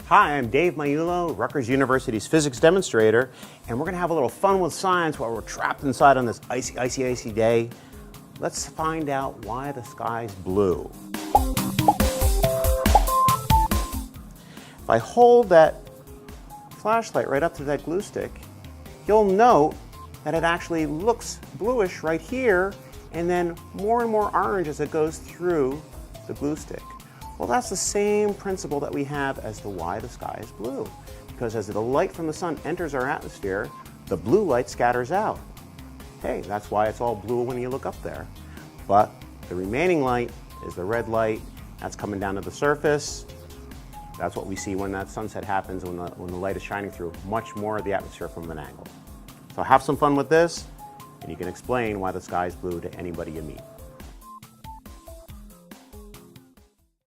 Hi, I'm Dave Maiulo, Rutgers University's physics demonstrator, and we're going to have a little fun with science while we're trapped inside on this icy day. Let's find out why the sky's blue. If I hold that flashlight right up to that glue stick, you'll note that it actually looks bluish right here, and then more and more orange as it goes through the glue stick. Well, that's the same principle that we have as to why the sky is blue. Because as the light from the sun enters our atmosphere, the blue light scatters out. Hey, that's why it's all blue when you look up there. But the remaining light is the red light. That's coming down to the surface. That's what we see when that sunset happens, when the light is shining through much more of the atmosphere from an angle. So have some fun with this, and you can explain why the sky is blue to anybody you meet.